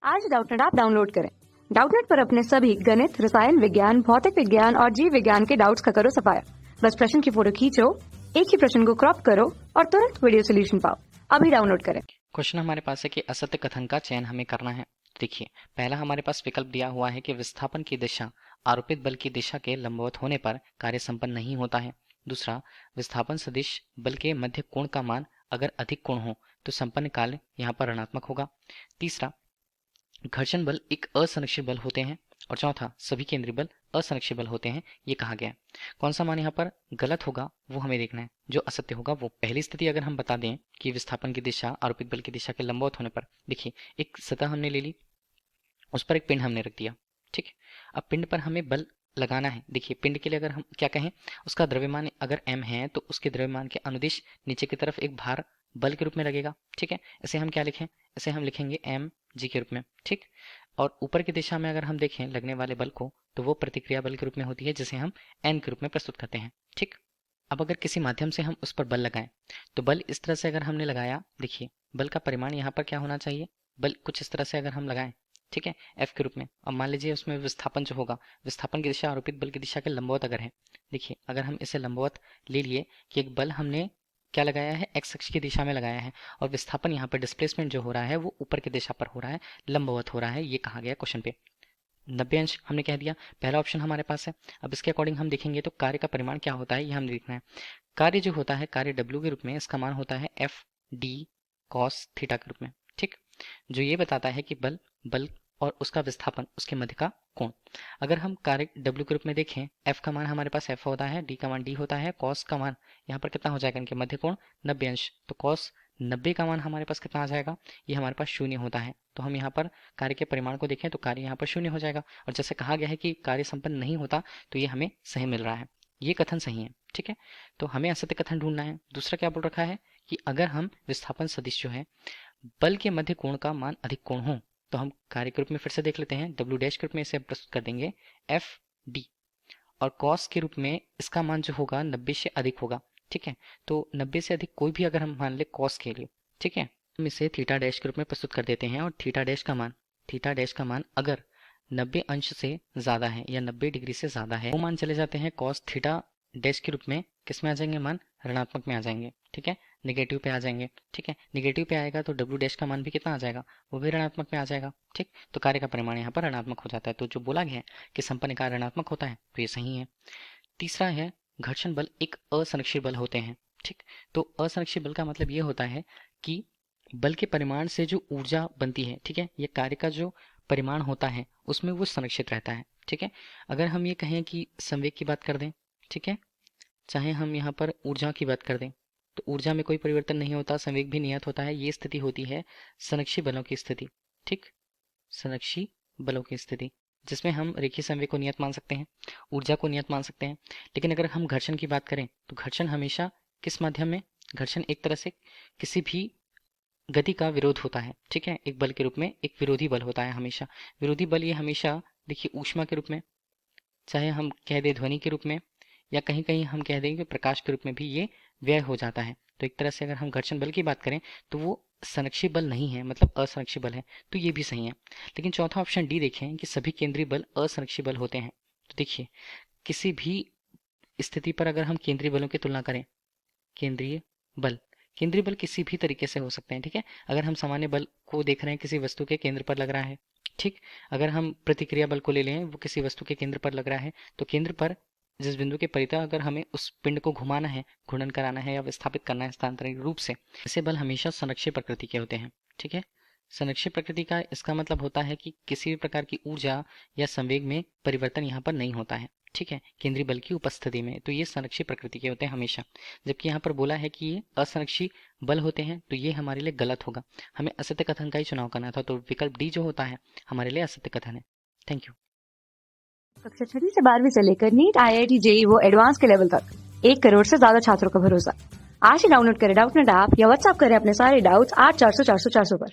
आज Doubtnut app download करें। Doubtnut पर अपने सभी गणित, रसायन विज्ञान, भौतिक विज्ञान और जीव विज्ञान के डाउट्स का करो सफाया। बस प्रश्न की फोटो खींचो, एक ही प्रश्न को क्रॉप करो और तुरंत वीडियो सोल्यूशन पाओ। अभी डाउनलोड करें। क्वेश्चन हमारे पास है कि असत्य कथन का चयन हमें करना है। देखिए, पहला हमारे पास विकल्प दिया हुआ है कि विस्थापन की दिशा आरोपित बल की दिशा के लंबवत होने पर कार्य संपन्न नहीं होता है। दूसरा, विस्थापन सदिश बल के मध्य कोण का मान अगर अधिक कोण हो तो संपन्न कार्य यहाँ पर ऋणात्मक होगा। तीसरा, घर्षण बल एक असंरक्षित बल होते हैं। और चौथा, सभी केंद्रीय बल असंरक्षित बल होते हैं, ये कहा गया है। कौन सा मान यहाँ पर गलत होगा वो हमें देखना है। जो असत्य होगा वो पहली स्थिति अगर हम बता दें कि विस्थापन की दिशा आरोपित बल की दिशा के लंबवत होने पर, देखिए एक सतह हमने ले ली, उस पर एक पिंड हमने रख दिया, ठीक है। अब पिंड पर हमें बल लगाना है। देखिए, पिंड के लिए अगर हम क्या कहें, उसका द्रव्यमान अगर m है तो उसके द्रव्यमान के अनुदिश नीचे की तरफ एक भार बल के रूप में लगेगा, ठीक है। इसे हम क्या लिखें, इसे हम लिखेंगे एम जी के रूप में, ठीक। और ऊपर की दिशा में अगर हम देखें लगने वाले बल को तो वो प्रतिक्रिया बल के रूप में होती है, जिसे हम एन के रूप में प्रस्तुत करते हैं, ठीक। अब अगर किसी माध्यम से हम उस पर बल लगाएं तो बल इस तरह से अगर हमने लगाया, देखिए बल का परिमाण यहाँ पर क्या होना चाहिए, बल कुछ इस तरह से अगर हम लगाएं, ठीक है, एफ के रूप में। अब मान लीजिए उसमें विस्थापन जो होगा, विस्थापन की दिशा आरोपित बल की दिशा के लंबवत अगर है, देखिए अगर हम इसे लंबवत ले लिए कि एक बल हमने क्या लगाया है, एक्स अक्ष की दिशा में लगाया है और विस्थापन यहाँ पर डिस्प्लेसमेंट जो हो रहा है वो ऊपर की दिशा पर हो रहा है, लंबवत हो रहा है, ये कहा गया क्वेश्चन पे। 90 अंश हमने कह दिया, पहला ऑप्शन हमारे पास है। अब इसके अकॉर्डिंग हम देखेंगे तो कार्य का परिमाण क्या होता है ये हमें देखना है। कार्य जो होता है, कार्य W के रूप में, इसका मान होता है एफ डी कॉस थीटा के रूप में, ठीक। जो ये बताता है कि बल बल और उसका विस्थापन, उसके मध्य का कोण। अगर हम कार्य W के रूप में देखें, F का मान हमारे पास F होता है, D का मान D होता है, cos का मान यहाँ पर कितना हो जाएगा, इनके मध्य कोण 90 अंश, तो cos 90 का मान हमारे पास कितना आ जाएगा, ये हमारे पास शून्य होता है। तो हम यहाँ पर कार्य के परिमाण को देखें तो कार्य यहाँ पर शून्य हो जाएगा। और जैसे कहा गया है कि कार्य संपन्न नहीं होता तो ये हमें सही मिल रहा है, ये कथन सही है, ठीक है। तो हमें असत्य कथन ढूंढना है। दूसरा क्या बोल रखा है कि अगर हम विस्थापन सदिश जो है बल के मध्य कोण का मान अधिक कोण हो तो हम कार्य के रूप में फिर से देख लेते हैं, W डैश के रूप में इसे प्रस्तुत कर देंगे एफ डी, और cos के रूप में इसका मान जो होगा 90 से अधिक होगा, ठीक है। तो 90 से अधिक कोई भी अगर हम मान ले cos के लिए, ठीक है, हम इसे थीटा डैश के रूप में प्रस्तुत कर देते हैं। और थीटा डैश का मान अगर 90 अंश से ज्यादा है या 90 डिग्री से ज्यादा है, वो मान चले जाते हैं cos थीटा डैश के रूप में, किस में आ जाएंगे, मान ऋणात्मक में आ जाएंगे, ठीक है, नेगेटिव पे आ जाएंगे, ठीक है। नेगेटिव पे आएगा तो W डैश का मान भी कितना आ जाएगा, वो भी ऋणात्मक में आ जाएगा, ठीक। तो कार्य का परिमाण यहाँ पर ऋणात्मक हो जाता है। तो जो बोला गया है कि संपन्न कार्य ऋणात्मक होता है तो ये सही है। तीसरा है, घर्षण बल एक असंरक्षित बल होते हैं, ठीक। तो असंरक्षित बल का मतलब ये होता है कि बल के परिमाण से जो ऊर्जा बनती है, ठीक है, ये कार्य का जो परिमाण होता है उसमें वो संरक्षित रहता है, ठीक है। अगर हम ये कहें कि संवेग की बात कर दें, ठीक है, चाहे हम यहाँ पर ऊर्जा की बात कर दें तो ऊर्जा में कोई परिवर्तन नहीं होता, संवेग भी नियत होता है। ये स्थिति होती है संरक्षी बलों की स्थिति, ठीक, संरक्षी बलों की स्थिति, जिसमें हम रेखीय संवेग को नियत मान सकते हैं, ऊर्जा को नियत मान सकते हैं। लेकिन अगर हम घर्षण की बात करें तो घर्षण हमेशा किस माध्यम में, घर्षण एक तरह से किसी भी गति का विरोध होता है, ठीक है, एक बल के रूप में एक विरोधी बल होता है हमेशा। विरोधी बल ये हमेशा देखिए ऊष्मा के रूप में, चाहे हम कह दें ध्वनि के रूप में, या कहीं कहीं हम कह देंगे प्रकाश के रूप में भी ये व्यय हो जाता है। तो एक तरह से अगर हम घर्षण बल की बात करें तो वो संरक्षित बल नहीं है, मतलब असंरक्षित बल है, तो ये भी सही है। लेकिन चौथा ऑप्शन डी देखें कि सभी केंद्रीय बल असंरक्षित बल होते हैं। तो देखिए किसी भी स्थिति पर अगर हम केंद्रीय बलों की तुलना करें, केंद्रीय बल, केंद्रीय बल किसी भी तरीके से हो सकते हैं, ठीक है। अगर हम सामान्य बल को देख रहे हैं, किसी वस्तु के केंद्र पर लग रहा है, ठीक। अगर हम प्रतिक्रिया बल को ले लें, वो किसी वस्तु के केंद्र पर लग रहा है, तो केंद्र पर जिस बिंदु के परितः अगर हमें उस पिंड को घुमाना है, घूर्णन कराना है या विस्थापित करना है स्थानांतरित रूप से, ऐसे बल हमेशा संरक्षित प्रकृति के होते हैं, ठीक है। संरक्षित प्रकृति का इसका मतलब होता है कि किसी भी प्रकार की ऊर्जा या संवेग में परिवर्तन यहाँ पर नहीं होता है, ठीक है, केंद्रीय बल की उपस्थिति में। तो ये संरक्षित प्रकृति के होते हैं हमेशा। जबकि यहाँ पर बोला है कि ये असंरक्षित बल होते हैं, तो ये हमारे लिए गलत होगा। हमें असत्य कथन का ही चुनाव करना था, तो विकल्प डी जो होता है हमारे लिए असत्य कथन है। Thank you. कक्षा 6 से 12वीं से लेकर नीट, IIT, JEE वो एडवांस के लेवल तक 1 करोड़ से ज्यादा छात्रों का भरोसा। आज ही डाउनलोड करें डाउटनेट ऐप या व्हाट्सएप करें अपने सारे डाउट्स 8400 400 400 पर।